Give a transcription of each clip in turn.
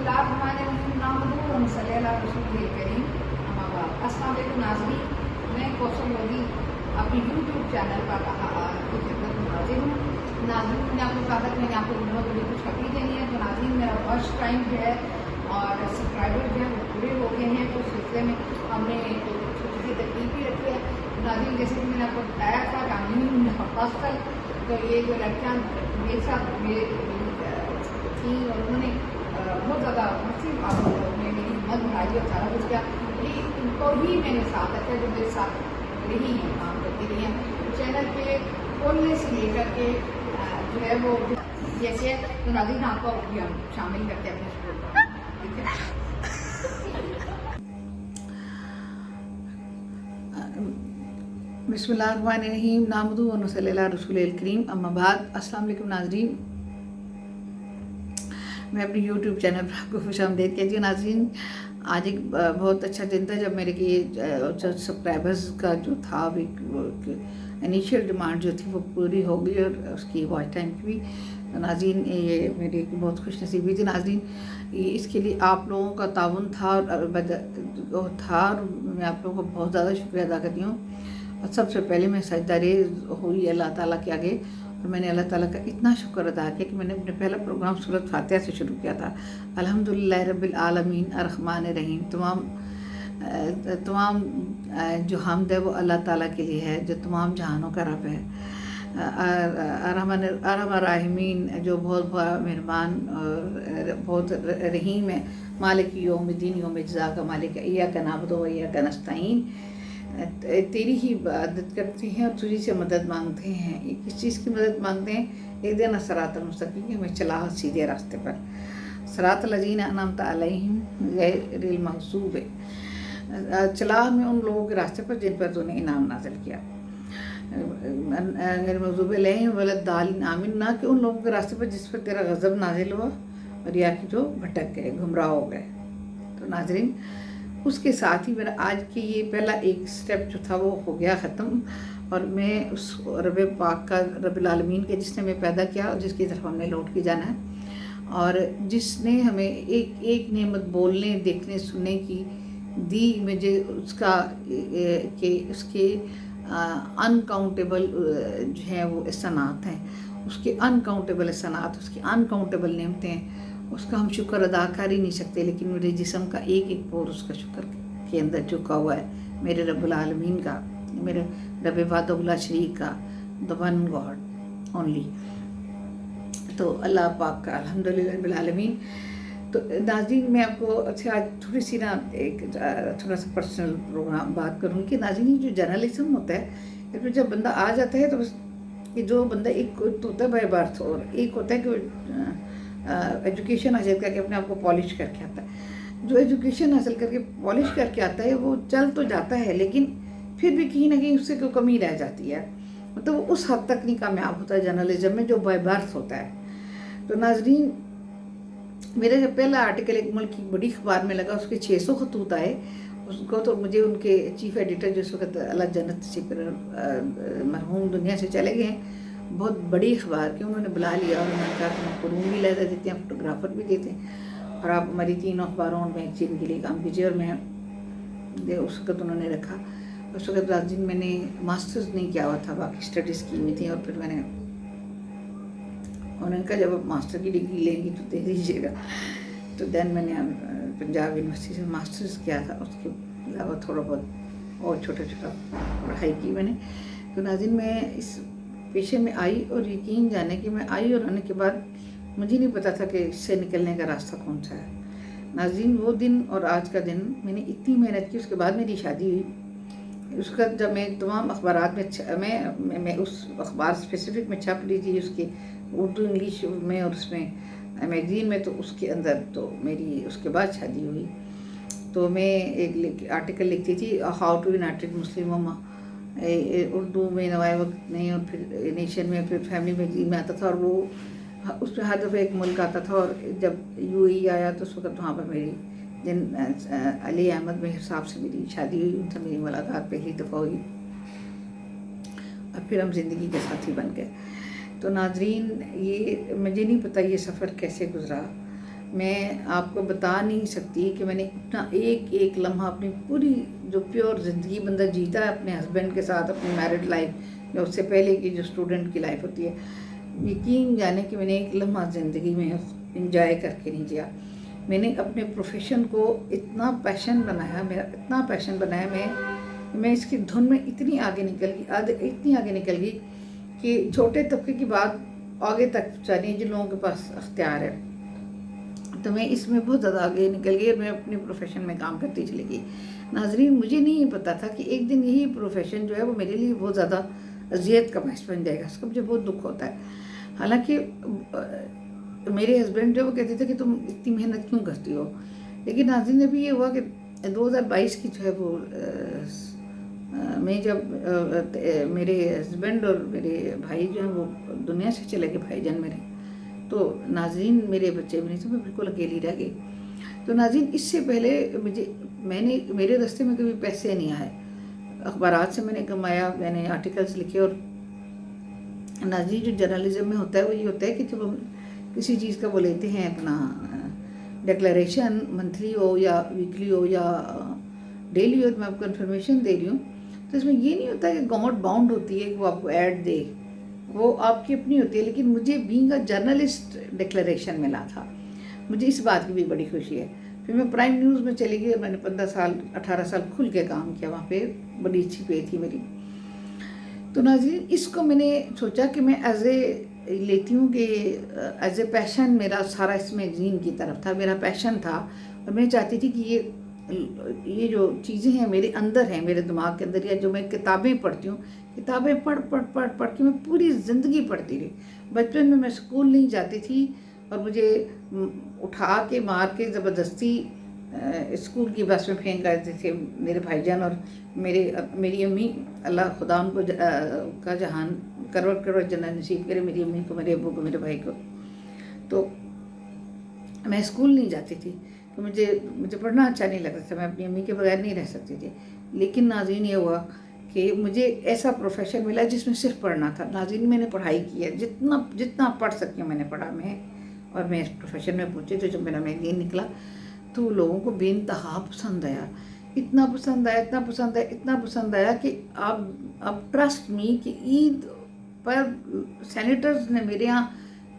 अस्सलाम वालेकुम नाज़रीन, मैं कौसर मोदी अपनी यूट्यूब चैनल पर आपकी खिदमत में हाजिर हूँ। नाज़रीन, मैंने आपको कहा था कि मैंने आपको बहुत बड़ी खुशखबरी देनी है। तो नाज़रीन, मेरा फर्स्ट टाइम जो है और सब्सक्राइबर जो है वो पूरे हो गए हैं। तो उस सिलसिले में हमने छोटी सी तकलीफ भी रखी है। नाज़रीन, जैसे कि मैंने आपको बताया था हॉस्टल, तो ये जो लड़कियाँ मेरे साथ मेरे थी और उन्होंने बहुत ज़्यादा मेरी हिम्मत बढ़ाई और सारा कुछ किया। इनको ही मैंने साथ रखा जो मेरे साथ रही हैं, काम करती रही हैं। चैनल के खोलने से लेकर के जो है वो जैसे तो नाज़रीन आपको भी हम शामिल करते हैं अपने स्कूल में, ठीक है। बिस्मिल्लाहिर्रहमानिर्रहीम, नामदू व नसल्ली अला रसूलिल करीम, अम्मा बाद। अस्सलाम वालेकुम नाज़रीन, मैं अपनी यूट्यूब चैनल पर आपको खुशामदीद कहती हूँ। नाज़रीन, आज एक बहुत अच्छा दिन था जब मेरे की जो सब्सक्राइबर्स का जो था इनिशियल डिमांड जो थी वो पूरी हो गई और उसकी वॉच टाइम की भी। तो नाज़रीन, ये मेरी बहुत खुशनसीबी थी। नाज़रीन, इसके लिए आप लोगों का ताउन था और मैं आप लोगों को बहुत ज़्यादा शुक्रिया अदा करती हूँ। और सबसे पहले मैं सजदारेज़ हुई अल्लाह ताला के आगे और मैंने अल्लाह ताला का इतना शुक्र अदा किया कि मैंने अपने पहला प्रोग्राम सूरत फातिहा से शुरू किया था। अल्हम्दुलिल्लाह रब्बिल आलमीन अर्रहमान अर्रहीम। तमाम जो हमद है वो अल्लाह ताला के लिए है जो तमाम जहानों का रब है। अर्रहमान राहिमीन जो बहुत बड़ा मेहरबान और बहुत रहीम है। मालिक यौमिद्दीन, यौम जज़ा का मालिक है। इय्याका नअबुदु व इय्याका नस्तईन। तेरी ही इबादत करते हैं और तुझी से मदद मांगते हैं। किस चीज़ की मदद मांगते हैं? इहदिना सिरातल मुस्तकीम, हमें चला सीधे रास्ते पर। सिरातल लज़ीना अनअमता अलैहिम गैरिल मग़ज़ूब, चला हमें उन लोगों के रास्ते पर जिन पर तूने इनाम नाज़िल किया। गैरिल मग़ज़ूब अलैहिम वलद्दालिन, आमीन, ना कि उन लोगों के रास्ते पर जिस पर तेरा गज़ब नाज़िल हुआ और या कि जो भटक गए, गुमराह हो गए। तो नाज़रीन, उसके साथ ही मेरा आज की ये पहला एक स्टेप जो था वो हो गया ख़त्म। और मैं उस रब पाक का, रब्बिल आलमीन के जिसने हमें पैदा किया और जिसकी तरफ हमने लौट के जाना है और जिसने हमें एक एक नेमत बोलने, देखने, सुनने की दी, मुझे उसका कि उसके अनकाउंटेबल जो है वो एहसानात हैं, उसके अनकाउंटेबल एहसानात, उसकी अनकाउंटेबल नेमतें हैं। उसका हम शुक्र अदा कर ही नहीं सकते। लेकिन मेरे जिस्म का एक एक पोर उसका शुक्र के अंदर झुका हुआ है, मेरे रब्बुल आलमीन का, मेरे रब वाहदहुल्ला शरीक का, द वन गॉड ओनली। तो अल्लाह पाक का अल्हम्दुलिल्लाह रब्बिल आलमीन। तो नाज़रीन, मैं आपको अच्छा आज थोड़ी सी ना एक थोड़ा सा पर्सनल प्रोग्राम बात करूँगी कि नाज़रीन, जो जर्नलिज्म होता है इसमें जब बंदा आ जाता है तो बस कि जो बंदा एक तो होता है बाय बर्थ और एक होता है कि एजुकेशन हासिल करके अपने आप को पॉलिश करके आता है। जो एजुकेशन हासिल करके पॉलिश करके आता है वो चल तो जाता है लेकिन फिर भी कहीं ना कहीं उससे कोई कमी रह जाती है। मतलब वो उस हद तक नहीं कामयाब होता है जर्नलिज्म में जो बाय बर्थ होता है। तो नाज़रीन, मेरा जब पहला आर्टिकल एक मुल्क की बड़ी अखबार में लगा, उसके 600 खतूत आए। उसको तो मुझे उनके चीफ एडिटर जिस वक्त अल्लाह जन्नत से मरहूम दुनिया से चले गए हैं, बहुत बड़ी अखबार के उन्होंने बुला लिया और उन्होंने कहा कि आपको रूम भी लहदा देते हैं, फोटोग्राफर भी देते हैं और आप हमारी 3 अखबारों में मैगजीन के लिए काम कीजिए। और मैं उस वक्त उन्होंने रखा। उस वक्त नाज़रीन मैंने मास्टर्स नहीं किया हुआ था, बाकी स्टडीज़ की हुई थी। और फिर मैंने उन्होंने कहा जब आप मास्टर की डिग्री लेंगी तो दे दीजिएगा। तो दैन मैंने पंजाब यूनिवर्सिटी से मास्टर्स किया था। उसके अलावा थोड़ा बहुत और छोटा छोटा पढ़ाई की मैंने। तो नाज़रीन, मैं इस पेशे में आई और यकीन जाने कि मैं आई और आने के बाद मुझे नहीं पता था कि इससे निकलने का रास्ता कौन सा है। नाज़रीन, वो दिन और आज का दिन मैंने इतनी मेहनत की। उसके बाद मेरी शादी हुई। उसका जब मैं तमाम अखबारात में मैं उस अखबार स्पेसिफिक में छप रही थी, उसके उर्दू इंग्लिश में और उसमें मैगज़ीन में, तो उसके अंदर तो मेरी उसके बाद शादी हुई। तो मैं एक आर्टिकल लिखती थी, how to united Muslim woman, Urdu में नवाए वक्त नहीं, और फिर नेशन में, फिर फैमिली मैगज़ीन में आता था। और वो उस पर हर दफ़ा एक मुल्क आता था। और जब यूएई आया तो उस वक्त वहाँ पर मेरी अली अहमद मेहर साहब से मेरी शादी हुई, उनसे मेरी मुलाकात पहली दफ़ा हुई और फिर हम ज़िंदगी के साथी बन गए। तो नाज़रीन, ये मुझे नहीं पता ये सफ़र कैसे गुज़रा। میں آپ کو بتا نہیں سکتی کہ میں نے اتنا ایک ایک لمحہ اپنی پوری جو پیور زندگی بندہ جیتا ہے اپنے ہسبینڈ کے ساتھ، اپنی میرڈ لائف یا اس سے پہلے کی جو اسٹوڈنٹ کی لائف ہوتی ہے، یقین جانے کہ میں نے ایک لمحہ زندگی میں انجوائے کر کے نہیں جیا۔ میں نے اپنے پروفیشن کو اتنا پیشن بنایا، میرا اتنا پیشن بنایا، میں اس کی دھن میں اتنی آگے نکل گئی کہ چھوٹے طبقے کی بات آگے تک پہنچانی جن لوگوں کے پاس اختیار ہے، تو میں اس میں بہت زیادہ آگے نکل گئی اور میں اپنے پروفیشن میں کام کرتی چلی گئی۔ ناظرین، مجھے نہیں پتا تھا کہ ایک دن یہی پروفیشن جو ہے وہ میرے لیے بہت زیادہ اذیت کا باعث بن جائے گا۔ اس کا مجھے بہت دکھ ہوتا ہے۔ حالانکہ میرے ہسبینڈ جو وہ کہتے تھے کہ تم اتنی محنت کیوں کرتی ہو، لیکن ناظرین ابھی یہ ہوا کہ 2022 کی جو ہے وہ میں جب میرے ہسبینڈ اور میرے بھائی جو ہیں وہ دنیا سے چلے گئے، بھائی جان میرے، تو ناظرین میرے بچے بھی نہیں تھے، میں بالکل اکیلی رہ گئی۔ تو ناظرین اس سے پہلے میرے راستے میں کبھی پیسے نہیں آئے، اخبارات سے میں نے کمایا، میں نے آرٹیکلز لکھے۔ اور ناظرین جو جرنلزم میں ہوتا ہے وہ یہ ہوتا ہے کہ جب ہم کسی چیز کا وہ لیتے ہیں اپنا ڈکلیریشن، منتھلی ہو یا ویکلی ہو یا ڈیلی ہو، میں آپ کو انفارمیشن دے رہی ہوں، تو اس میں یہ نہیں ہوتا کہ گورنمنٹ باؤنڈ ہوتی ہے کہ وہ آپ کو ایڈ دے، وہ آپ کی اپنی ہوتی ہے۔ لیکن مجھے بینگ اے جرنلسٹ ڈکلیریشن ملا تھا، مجھے اس بات کی بھی بڑی خوشی ہے۔ پھر میں پرائم نیوز میں چلی گئی اور میں نے 18 سال کھل کے کام کیا وہاں پہ، بڑی اچھی پے تھی میری۔ تو ناظرین اس کو میں نے سوچا کہ میں لیتی ہوں کہ ایز اے پیشن، میرا سارا اس میگزین کی طرف تھا، میرا پیشن تھا، اور میں چاہتی تھی کہ یہ جو چیزیں ہیں میرے اندر ہیں، میرے دماغ کے اندر، یا جو میں کتابیں پڑھتی ہوں، کتابیں پڑھ کے میں پوری زندگی پڑھتی رہی۔ بچپن میں اسکول نہیں جاتی تھی اور مجھے اٹھا کے مار کے زبردستی اسکول کی بس میں پھینک دیتے تھے میرے بھائی جان اور میری امی، اللہ خدا ان کو کا جہان کروڑ جنت نصیب کرے، میری امی کو، میرے ابو کو، میرے بھائی کو۔ تو میں اسکول نہیں جاتی تھی، تو مجھے پڑھنا اچھا نہیں لگتا تھا، میں اپنی امی کے بغیر نہیں رہ سکتی تھی۔ لیکن ناظرین یہ ہوا کہ مجھے ایسا پروفیشن ملا جس میں صرف پڑھنا تھا۔ ناظرین میں نے پڑھائی کی ہے، جتنا پڑھ سکتی ہوں میں نے پڑھا، اور میں اس پروفیشن میں پہنچی۔ تو جب میرا میگزین نکلا تو لوگوں کو بے انتہا پسند آیا، اتنا پسند آیا کہ اب ٹرسٹ می کہ عید پر سینیٹرز نے میرے یہاں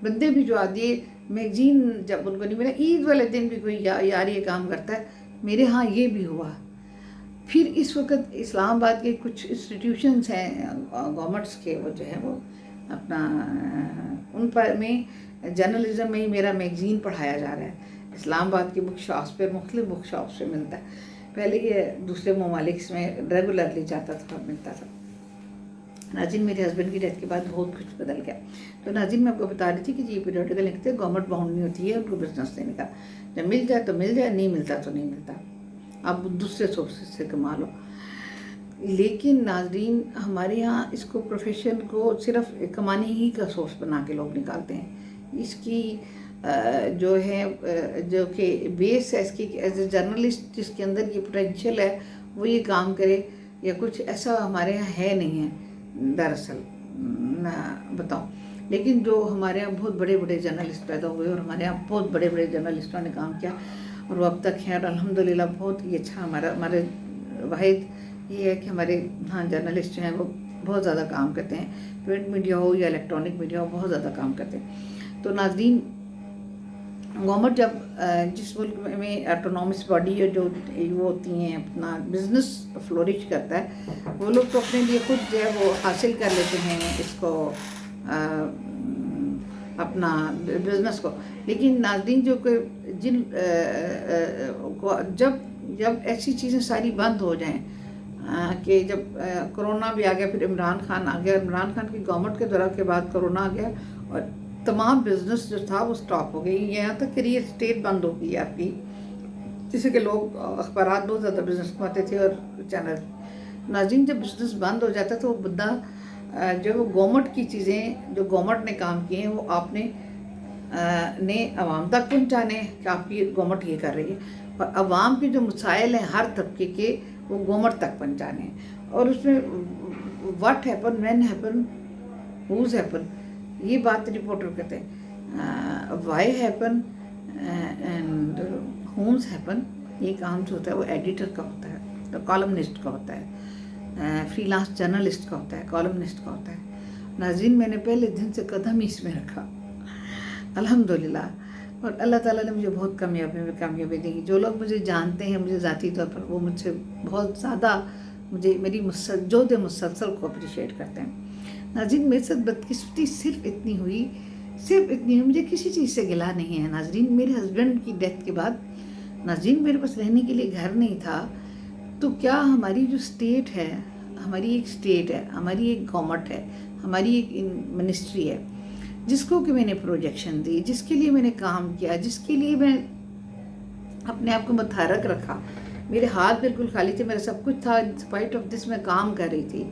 بندے بھی جو دیے، میگزین جب ان کو نہیں ملا، عید والے دن بھی کوئی یار یہ کام کرتا ہے، میرے ہاں یہ بھی ہوا۔ پھر اس وقت اسلام آباد کے کچھ انسٹیٹیوشنس ہیں گورنمنٹس کے، وہ جو ہے وہ اپنا ان پر میں جرنلزم میں ہی میرا میگزین پڑھایا جا رہا ہے۔ اسلام آباد کی بک شاپس پہ، مختلف بک شاپس پہ ملتا ہے، پہلے یہ دوسرے ممالک میں ریگولرلی جاتا تھا اور ملتا تھا۔ ناظرین میرے ہسبینڈ کی ڈیتھ کے بعد بہت کچھ بدل گیا۔ تو ناظرین میں آپ کو بتا رہی تھی کہ یہ پیریوڈیکل لکھتے ہیں، گورنمنٹ باؤنڈ نہیں ہوتی ہے ان کو بزنس دینے کا، جب مل جائے تو مل جائے، نہیں ملتا تو نہیں ملتا، آپ دوسرے سورسز سے کما لو۔ لیکن ناظرین ہمارے ہاں اس کو پروفیشن کو صرف کمانے ہی کا سورس بنا کے لوگ نکالتے ہیں۔ اس کی جو ہے جو کہ بیس ہے اس کی ایز اے جرنلسٹ جس کے اندر یہ پوٹینشیل ہے وہ یہ کام کرے، یا کچھ ایسا ہمارے یہاں ہے نہیں ہے دراصل، بتاؤں۔ لیکن جو ہمارے یہاں بہت بڑے جرنلسٹ پیدا ہوئے اور ہمارے یہاں بہت بڑے جرنلسٹوں نے کام کیا اور وہ اب تک ہیں، اور الحمدللہ بہت ہی اچھا ہمارے واحد یہ ہے کہ ہمارے ہاں جرنلسٹ جو ہیں وہ بہت زیادہ کام کرتے ہیں، پرنٹ میڈیا ہو یا الیکٹرانک میڈیا ہو، بہت زیادہ کام کرتے ہیں۔ تو ناظرین گورنمنٹ جب جس ملک میں آٹونومس باڈی ہے جو وہ ہوتی ہیں اپنا بزنس فلورش کرتا ہے، وہ لوگ تو اپنے لیے خود جو ہے وہ حاصل کر لیتے ہیں اس کو اپنا بزنس کو۔ لیکن ناظرین جو کہ جب ایسی چیزیں ساری بند ہو جائیں کہ جب کرونا بھی آ گیا، پھر عمران خان آ گیا، عمران خان کی گورنمنٹ کے دورہ کے بعد کرونا آ گیا اور تمام بزنس جو تھا وہ سٹاپ ہو گئی، یہاں تک کہ ریئل اسٹیٹ بند ہو گئی آپ کی، جیسے کہ لوگ اخبارات بہت زیادہ بزنس کماتے تھے اور چینل۔ ناظرین جب بزنس بند ہو جاتا ہے تو وہ بندہ جو وہ گورنمنٹ کی چیزیں جو گورنمنٹ نے کام کیے ہیں وہ آپ نے عوام تک پہنچانے کہ آپ کی گورنمنٹ یہ کر رہی ہے، اور عوام کے جو مسائل ہیں ہر طبقے کے وہ گورنمنٹ تک پہنچانے ہیں، اور اس میں what happen, when happen, who's happen, یہ بات رپورٹر کہتے ہیں، why happen, and homes happen, ये काम जो होता है वो एडिटर का होता है, तो कॉलमनिस्ट का होता है, फ्रीलांस जर्नलिस्ट का होता है, कॉलमनिस्ट का होता है। नाज़रीन, मैंने पहले दिन से कदम ही इसमें रखा अल्हम्दुलिल्लाह, और अल्लाह ताला ने मुझे बहुत कामयाबी दी। जो लोग मुझे जानते हैं मुझे ज़ाती तौर पर, वो मुझसे बहुत ज़्यादा मेरी मुसलसल को अप्रिशिएट करते हैं। नाज़रीन, मेरे साथ बदकिस्मती सिर्फ इतनी हुई, मुझे किसी चीज़ से गिला नहीं है। नाज़रीन, मेरे हस्बैंड की डेथ के बाद नाज़रीन मेरे पास रहने के लिए घर नहीं था, तो क्या हमारी जो स्टेट है, हमारी एक स्टेट है, हमारी एक गवर्नमेंट है, हमारी एक मिनिस्ट्री है, जिसको कि मैंने प्रोजेक्शन दी, जिसके लिए मैंने काम किया, जिसके लिए मैं अपने आप को मुतहरक रखा, मेरे हाथ बिल्कुल खाली थे, मेरा सब कुछ था, इन स्पाइट ऑफ दिस मैं काम कर रही थी।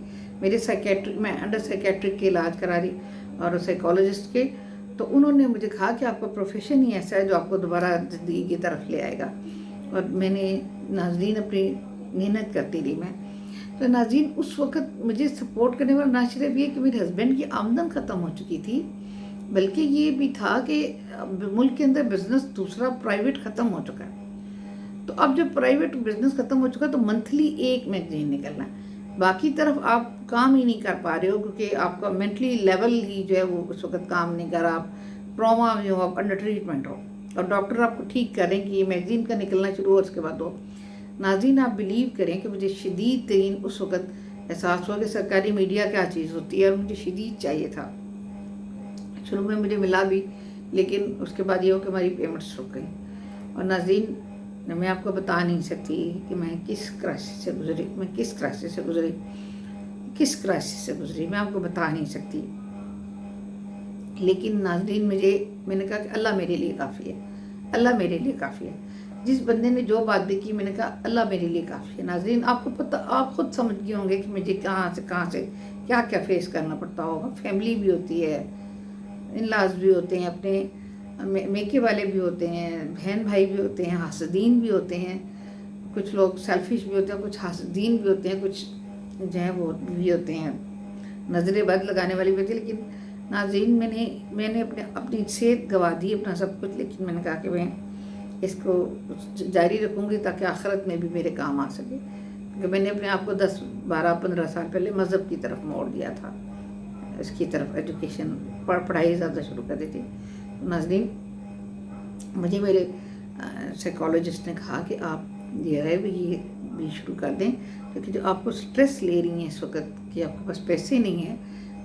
मैं अंडर साइकेट्रिक के इलाज करा रही और साइकोलॉजिस्ट के, तो उन्होंने मुझे कहा कि आपका प्रोफेशन ही ऐसा है जो आपको दोबारा ज़िंदगी की तरफ ले आएगा। और मैंने नाज़रीन अपनी मेहनत करती रही मैं। तो नाज़रीन, उस वक़्त मुझे सपोर्ट करने वाला ना सिर्फ ये कि मेरे हस्बैंड की आमदन ख़त्म हो चुकी थी, बल्कि ये भी था कि मुल्क के अंदर बिज़नेस दूसरा प्राइवेट ख़त्म हो चुका है। तो अब जब प्राइवेट बिज़नेस ख़त्म हो चुका तो मंथली एक मैगजीन निकलना है, बाकी तरफ आप काम ही नहीं कर पा रहे हो, क्योंकि आपका मेंटली लेवल ही जो है वो उस वक्त काम नहीं कर रहा, आप ट्रॉमा में हो, आप अंडर ट्रीटमेंट हो, और डॉक्टर आपको ठीक कर रहे हैं कि ये मैगजीन का निकलना शुरू हो, उसके बाद हो। नाज़रीन, आप बिलीव करें कि मुझे शदीद तरीन उस वक़्त एहसास हुआ कि सरकारी मीडिया क्या चीज़ होती है, और मुझे शदीद चाहिए था। शुरू में मुझे मिला भी, लेकिन उसके बाद ये हो कि हमारी पेमेंट्स रुक गई। और नाज़रीन, मैं आपको बता नहीं सकती कि मैं किस क्राइसिस से गुजरी, मैं आपको बता नहीं सकती। लेकिन नाज़रीन, मैंने कहा कि अल्लाह मेरे लिए काफ़ी है, अल्लाह मेरे लिए काफ़ी है। जिस बंदे ने जो बात भी की, मैंने कहा अल्लाह मेरे लिए काफ़ी है। नाज़रीन, आपको पता, आप खुद समझ गए होंगे कि मुझे कहाँ से क्या क्या फेस करना पड़ता होगा। फैमिली भी होती है, इन-लॉज भी होते हैं, अपने मेके वाले भी होते हैं, बहन भाई भी होते हैं, हासदीन भी होते हैं, कुछ लोग सेल्फिश भी होते हैं, कुछ हासदीन भी होते हैं, कुछ जो है वो भी होते हैं नज़रें बद लगाने वाली भी होती है। लेकिन नाज़रीन, मैंने अपनी सेहत गंवा दी, अपना सब कुछ, लेकिन मैंने कहा कि मैं इसको जारी रखूँगी ताकि आखिरत में भी मेरे काम आ सके, क्योंकि मैंने अपने आप को 10, 12, 15 साल पहले मज़हब की तरफ मोड़ दिया था, इसकी तरफ एजुकेशन पढ़ाई ज़्यादा शुरू कर दी थी। तो नाज़रीन, मुझे मेरे साइकोलॉजिस्ट ने कहा कि आप ये भी शुरू कर दें, क्योंकि जो आपको स्ट्रेस ले रही हैं इस वक्त कि आपके पास पैसे नहीं हैं,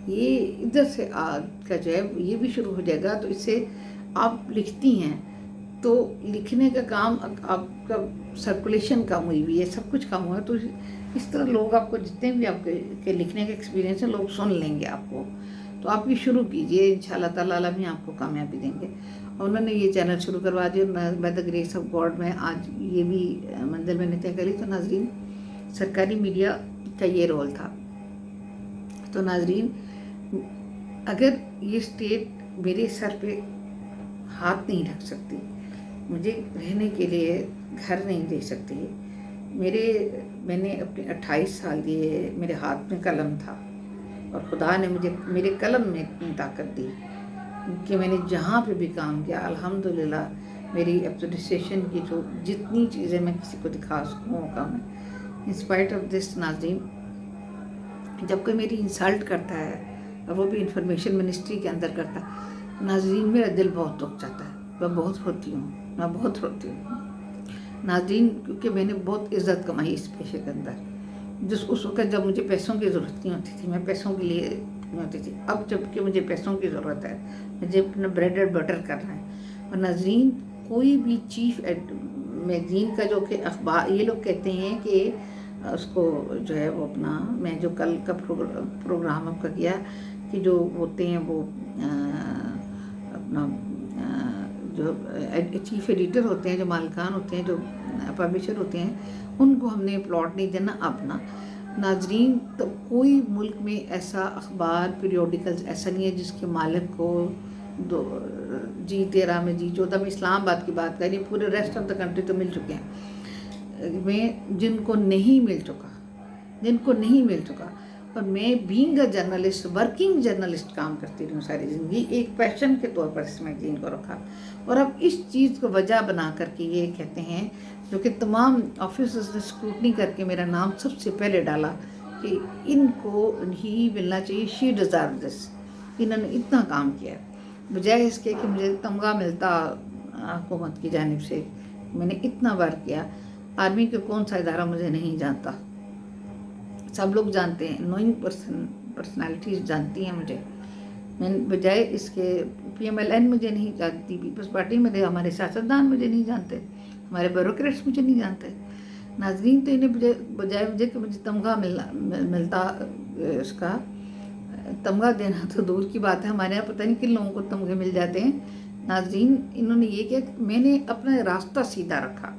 ये इधर से का जो है ये भी शुरू हो जाएगा। तो इससे आप लिखती हैं तो लिखने का काम, आपका सर्कुलेशन कम हुई है, सब कुछ कम हुआ है, तो इस तरह लोग आपको, जितने भी आपके लिखने का एक्सपीरियंस है, लोग सुन लेंगे आपको। तो आप ये शुरू कीजिए, इंशाल्लाह ताला भी आपको कामयाबी देंगे। और उन्होंने ये चैनल शुरू करवा दिया, by the grace of God में आज ये भी मंजिल मैंने तय करी। तो नाज़रीन, सरकारी मीडिया का ये रोल था। तो नाज़रीन, अगर ये स्टेट मेरे सर पे हाथ नहीं रख सकती, मुझे रहने के लिए घर नहीं दे सकती, मैंने अपने 28 साल दिए, मेरे हाथ में कलम था, और खुदा ने मुझे मेरे कलम में इतनी ताकत दी कि मैंने जहाँ पे भी काम किया, अल्हम्दुलिल्लाह मेरी एप्रिसिएशन की जो जितनी चीज़ें मैं किसी को दिखा सकूँ वो काम है। इन स्पाइट ऑफ दिस नाज़रीन, जब कोई मेरी इंसल्ट करता है, और वो भी इंफॉर्मेशन मिनिस्ट्री के अंदर करता है, नाज़रीन मेरा दिल बहुत दुख जाता है, मैं बहुत रोती हूँ नाज़रीन, क्योंकि मैंने बहुत इज़्ज़त कमाई इस पेशे के अंदर। उस वक्त जब मुझे पैसों की ज़रूरत नहीं होती थी, मैं पैसों के लिए नहीं होती थी, अब जबकि मुझे पैसों की ज़रूरत है, मुझे अपना ब्रेड एंड बटर करना है। और नाज़रीन, कोई भी चीफ मैगज़ीन का जो कि अखबार, ये लोग कहते हैं कि उसको जो है वो अपना, मैं जो कल का प्रोग्राम आपका किया कि जो होते हैं वो अपना जो चीफ एडिटर होते हैं, जो मालिकान होते हैं, जो पब्लिशर होते हैं, उनको हमने प्लॉट नहीं देना अपना। नाज़रीन, तो कोई मुल्क में ऐसा अखबार, पीरियोडिकल्स ऐसा नहीं है जिसके मालिक को G13 में, G14 में, इस्लामाबाद की बात करें, पूरे रेस्ट ऑफ द कंट्री तो मिल चुके हैं, में जिनको नहीं मिल चुका, और मैं being a journalist, working journalist काम करती रही हूँ सारी ज़िंदगी, एक पैशन के तौर पर इस मैगज़ीन को रखा। और अब इस चीज़ को वजह बना करके ये कहते हैं, जो कि तमाम ऑफिसर्स ने स्क्रूटनी करके मेरा नाम सबसे पहले डाला कि इनको ही मिलना चाहिए, शी डिज़र्व दिस, इन्होंने इतना काम किया है, बजाय इसके कि मुझे तमगा मिलता हुकूमत की जानिब से। मैंने इतना बार किया। आर्मी के कौन सा इदारा मुझे नहीं जानता, सब लोग जानते हैं, नोइंग पर्सनालिटीज़ जानती हैं मुझे। मैंने बजाय इसके PMLN मुझे नहीं जानती, पीपल्स पार्टी में हमारे सियासतदान मुझे नहीं जानते, हमारे ब्यूरोक्रेट्स मुझे नहीं जानते। नाजरीन, तो इन्हें बजाय मुझे कि मुझे तमगा मिलता इसका तमगा देना तो दूर की बात है, हमारे यहाँ पता नहीं किन लोगों को तमगे मिल जाते हैं। नाजरीन, इन्होंने ये किया कि मैंने अपना रास्ता सीधा रखा,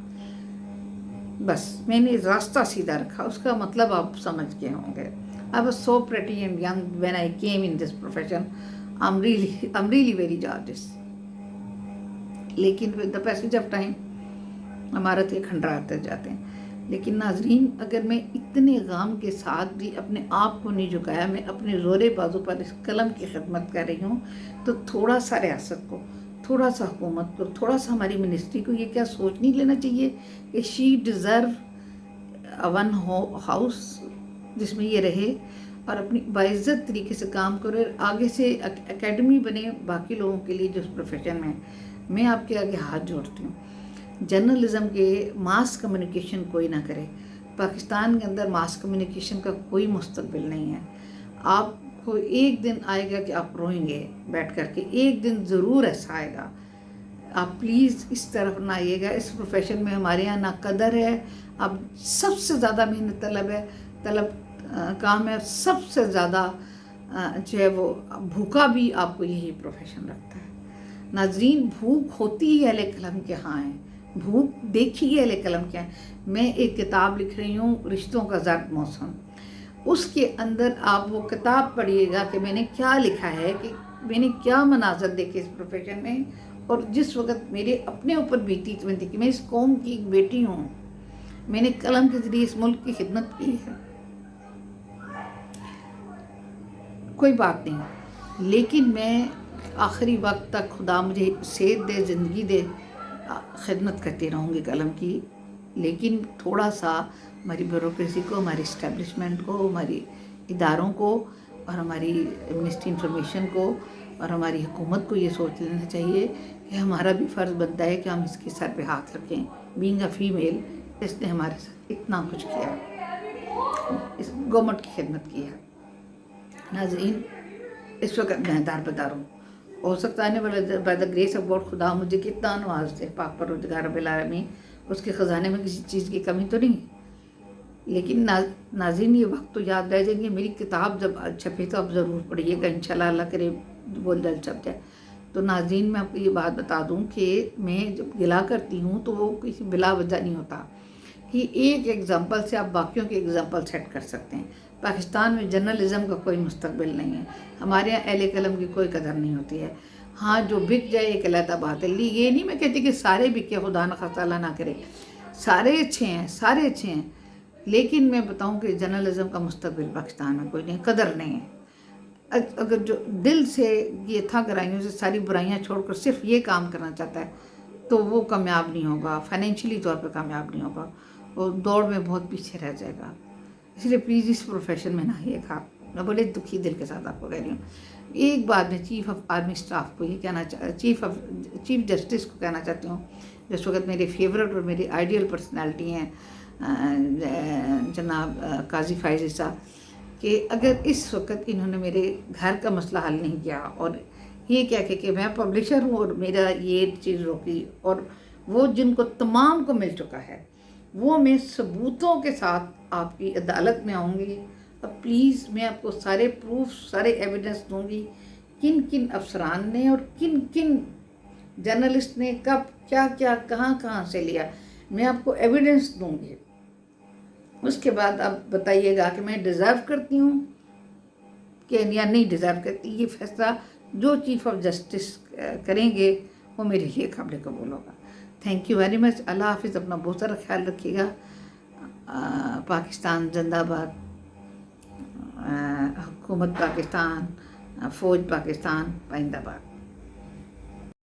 बस मैंने रास्ता सीधा रखा, उसका मतलब आप समझ गए होंगे। I was so pretty and young when I came in this profession. I'm really very gorgeous. लेकिन with the passage of time हमारा तो खंडराते जाते हैं। लेकिन नाजरीन, अगर मैं इतने गाम के साथ भी अपने आप को नहीं झुकाया, मैं अपने ज़ोरे बाजू पर इस कलम की खिदमत कर रही हूँ, तो थोड़ा सा रियासत को, थोड़ा सा हुकूमत को, थोड़ा सा हमारी मिनिस्ट्री को ये क्या सोच नहीं लेना चाहिए कि शी डिज़र्व वन हाउस जिसमें ये रहे और अपनी बाइज़्ज़त तरीके से काम करे, आगे से एकेडमी बने बाकी लोगों के लिए जो इस प्रोफेशन में। मैं आपके आगे हाथ जोड़ती हूँ, जर्नलिज़म के मास कम्युनिकेशन कोई ना करे। पाकिस्तान के अंदर मास कम्युनिकेशन का कोई मुस्तकबिल नहीं है। आपको एक दिन आएगा कि आप रोएंगे बैठ कर के, एक दिन ज़रूर ऐसा आएगा। आप प्लीज़ इस तरफ ना आइएगा। इस प्रोफेशन में हमारे यहाँ ना कदर है, अब सबसे ज़्यादा मेहनत तलब काम है, सबसे ज़्यादा जो है वो भूखा भी आपको यही प्रोफेशन रखता है। नाजरीन, भूख होती ही अहले कलम के यहाँ है, भूख देखी ही अहले कलम के हैं। मैं एक किताब लिख रही हूँ, रिश्तों का ज़र्द मौसम, उसके अंदर आप वो किताब पढ़िएगा कि मैंने क्या लिखा है, कि मैंने क्या मनाजर देखे इस प्रोफेशन में, और जिस वक्त मेरे अपने ऊपर बीती तो मैं देखी, मैं इस कौम की एक बेटी हूँ, मैंने कलम के ज़रिए इस मुल्क की खिदमत की है। कोई बात नहीं, लेकिन मैं आखिरी वक्त तक, खुदा मुझे सेहत दे, ज़िंदगी दे, खिदमत करती रहूँगी कलम की। लेकिन थोड़ा सा हमारी ब्यूरोक्रेसी को, हमारी इस्टेब्लिशमेंट को, हमारी इदारों को और हमारी मिनिस्ट्री इंफॉर्मेशन को और हमारी हुकूमत को ये सोच लेना चाहिए कि हमारा भी फ़र्ज़ बनता है कि हम इसके सर पे हाथ रखें। बीइंग अ फीमेल, इसने हमारे साथ इतना कुछ किया, इस गवर्नमेंट की खिदमत की है। नाज़रीन, इस वक्त मैं दारबदार हूँ, हो सकता है by the grace of God खुदा मुझे कितना नवाज दे, पाक परवरदिगार रब्बिल आलमीन, उसके ख़जाने में किसी चीज़ की कमी तो नहीं। लेकिन नाज़रीन, ये वक्त तो याद रह जाएंगे। मेरी किताब जब छपे तो आप ज़रूर पढ़िएगा, इंशाल्लाह, अल्लाह करे वो जल्द छप जाए। तो नाज़रीन, मैं आपको ये बात बता दूँ कि मैं जब गिला करती हूँ तो वो किसी बिला वजह नहीं होता, कि एक एग्ज़ाम्पल से आप बाकियों के एग्ज़ाम्पल सेट कर सकते हैं। पाकिस्तान में जर्नलिज़म का कोई मुस्तकबिल नहीं है, हमारे यहाँ अहले कलम की कोई कदर नहीं होती है। हाँ, जो बिक जाए एक अलग बात है। ये नहीं मैं कहती कि सारे बिके, खुदा न खास्ता अल्लाह ना करे, सारे अच्छे हैं, सारे अच्छे हैं, लेकिन मैं बताऊं कि जर्नलिज़म का मुस्तकबिल पाकिस्तान में कोई नहीं, कदर नहीं है। अगर जो दिल से ये था गराइयों से सारी बुराइयां छोड़कर सिर्फ ये काम करना चाहता है तो वो कामयाब नहीं होगा, फाइनेंशियली तौर पर कामयाब नहीं होगा, और दौड़ में बहुत पीछे रह जाएगा। इसलिए प्लीज़ इस प्रोफेशन में ना आइएगा। मैं बड़े दुखी दिल के साथ आपको कह रही हूँ। एक बात मैं चीफ़ ऑफ आर्मी स्टाफ को ये कहना चीफ जस्टिस को कहना चाहती हूँ, जिस वक्त मेरे फेवरेट और मेरी आइडियल पर्सनैलिटी हैं जनाब काजी फ़ाइज़ ईसा, कि अगर इस वक्त इन्होंने मेरे घर का मसला हल नहीं किया और ये क्या कि मैं पब्लिशर हूँ और मेरा ये चीज़ रोकी, और वो जिनको तमाम को मिल चुका है, वो मैं सबूतों के साथ आपकी अदालत में आऊँगी। अब प्लीज़ मैं आपको सारे प्रूफ, सारे एविडेंस दूँगी, किन किन अफसरान ने और किन किन जर्नलिस्ट ने कब क्या क्या कहाँ से लिया, मैं आपको एविडेंस दूँगी। उसके बाद आप बताइएगा कि मैं डिज़र्व करती हूँ कि या नहीं डिज़र्व करती। ये फैसला जो चीफ ऑफ जस्टिस करेंगे वो मेरे लिए काबिल कबूल होगा। Thank you very much. Allah हाफिज़। अपना बहुत सारा ख्याल रखिएगा। पाकिस्तान जिंदाबाद। हुकूमत पाकिस्तान, फ़ौज पाकिस्तान, पाइंदा पाक।